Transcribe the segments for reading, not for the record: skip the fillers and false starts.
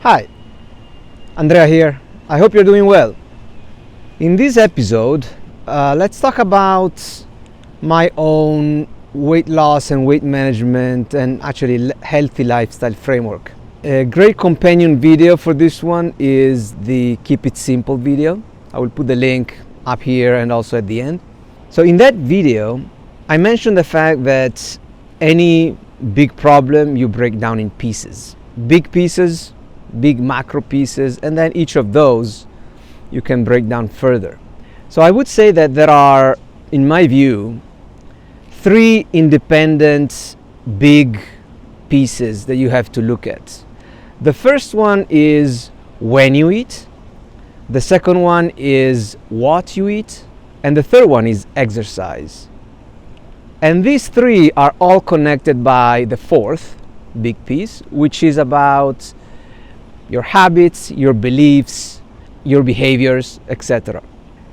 Hi, Andrea here. I hope you're doing well. In this episode, let's talk about my own weight loss and weight management and actually healthy lifestyle framework. A great companion video for this one is the Keep It Simple video. I will put the link up here and also at the end. So in that video, I mentioned the fact that any big problem you break down in pieces. Big pieces, big macro pieces, and then each of those you can break down further. So I would say that there are, in my view, three independent big pieces that you have to look at. The first one is when you eat, the second one is what you eat, and the third one is exercise. And these three are all connected by the fourth big piece, which is about your habits, your beliefs, your behaviors, etc.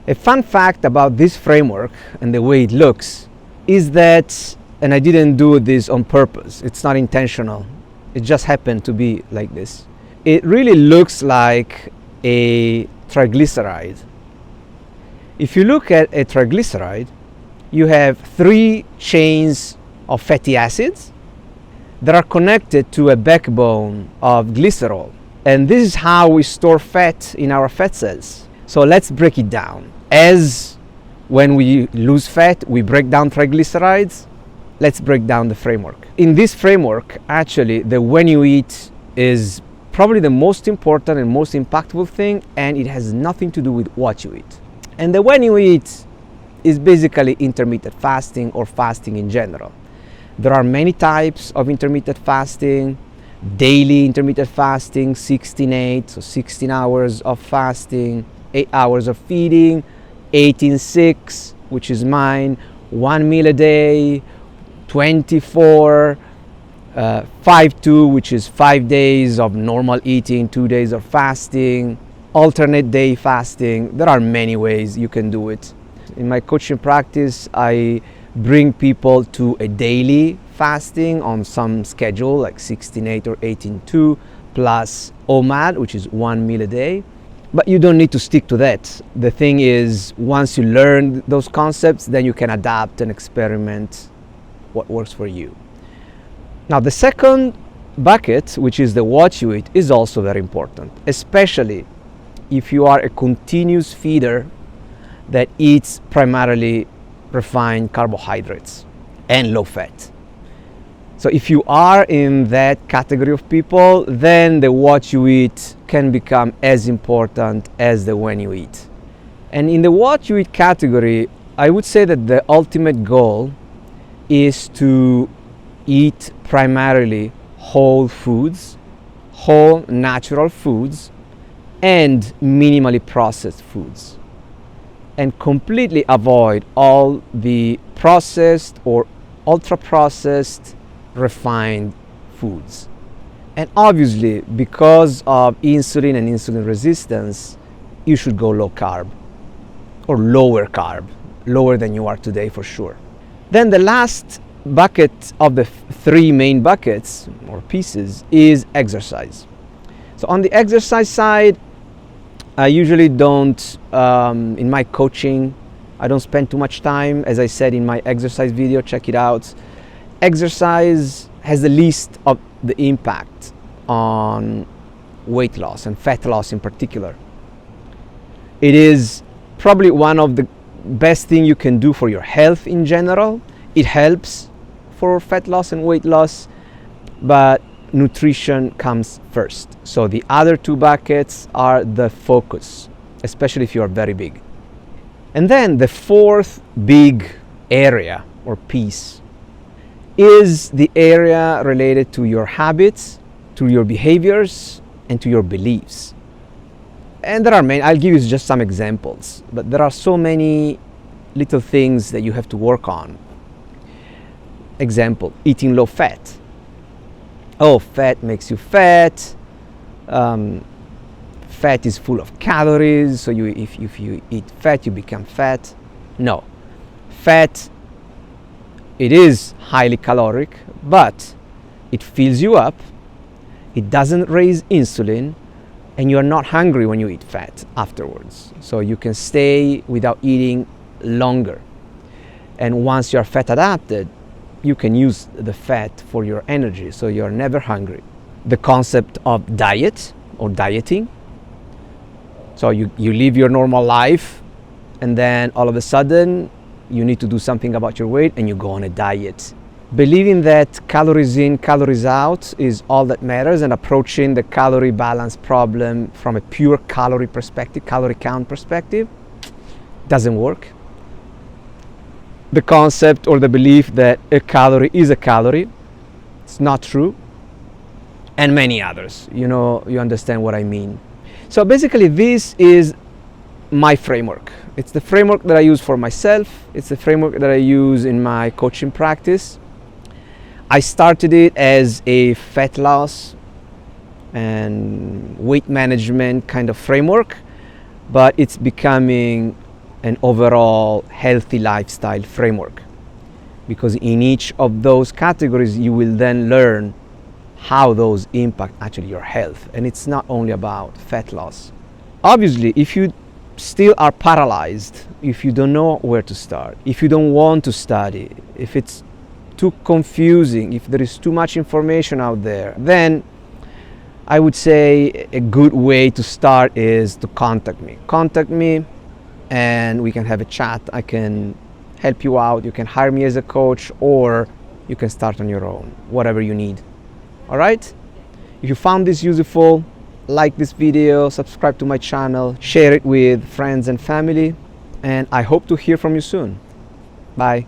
A fun fact about this framework and the way it looks is that, and I didn't do this on purpose, it's not intentional, it just happened to be like this. It really looks like a triglyceride. If you look at a triglyceride, you have three chains of fatty acids that are connected to a backbone of glycerol. And this is how we store fat in our fat cells. So let's break it down. As when we lose fat, we break down triglycerides. Let's break down the framework. In this framework, actually, the when you eat is probably the most important and most impactful thing, and it has nothing to do with what you eat. And the when you eat is basically intermittent fasting or fasting in general. There are many types of intermittent fasting. Daily intermittent fasting, 16-8, so 16 hours of fasting, 8 hours of feeding, 18-6, which is mine, 1 meal a day, 24, 5-2, which is 5 days of normal eating, 2 days of fasting, alternate day fasting. There are many ways you can do it. In my coaching practice, I bring people to a daily fasting on some schedule like 16-8 or 18-2 plus OMAD, which is 1 meal a day. But you don't need to stick to that. The thing is, once you learn those concepts, then you can adapt and experiment what works for you. Now, the second bucket, which is the what you eat, is also very important, especially if you are a continuous feeder that eats primarily refined carbohydrates and low fat. So if you are in that category of people, then the what you eat can become as important as the when you eat. And in the what you eat category, I would say that the ultimate goal is to eat primarily whole foods, whole natural foods, and minimally processed foods, and completely avoid all the processed or ultra-processed refined foods. And obviously, because of insulin and insulin resistance, you should go low carb or lower carb, lower than you are today for sure. Then the last bucket of the three main buckets or pieces is exercise. So on the exercise side, I usually don't, in my coaching, I don't spend too much time. As I said in my exercise video, check it out. Exercise has the least of the impact on weight loss and fat loss in particular. It is probably one of the best things you can do for your health in general. It helps for fat loss and weight loss, but nutrition comes first. So the other two buckets are the focus, especially if you are very big. And then the fourth big area or piece is the area related to your habits, to your behaviors, and to your beliefs. And there are many, I'll give you just some examples, but there are so many little things that you have to work on. Example, eating low fat. Oh, fat makes you fat. Fat is full of calories, so if you eat fat, you become fat. No, fat, it is highly caloric, but it fills you up, It doesn't raise insulin, and you're not hungry when you eat fat afterwards. So you can stay without eating longer. And once you're fat adapted, you can use the fat for your energy, so you're never hungry. The concept of diet or dieting. So you live your normal life, and then all of a sudden you need to do something about your weight and you go on a diet. Believing that calories in, calories out is all that matters, and approaching the calorie balance problem from a pure calorie perspective, calorie count perspective, doesn't work. The concept or the belief that a calorie is a calorie, it's not true. And many others, you understand what I mean. So basically this is my framework. It's the framework that I use for myself. It's the framework that I use in my coaching practice. I started it as a fat loss and weight management kind of framework, but it's becoming an overall healthy lifestyle framework, because in each of those categories you will then learn how those impact actually your health. And it's not only about fat loss. Obviously, if you still are paralyzed, if you don't know where to start, if you don't want to study, if it's too confusing, if there is too much information out there, then I would say a good way to start is to contact me and we can have a chat. I can help you out. You can hire me as a coach, or you can start on your own, whatever you need. All right? If you found this useful, like this video, subscribe to my channel, share it with friends and family, and I hope to hear from you soon. Bye.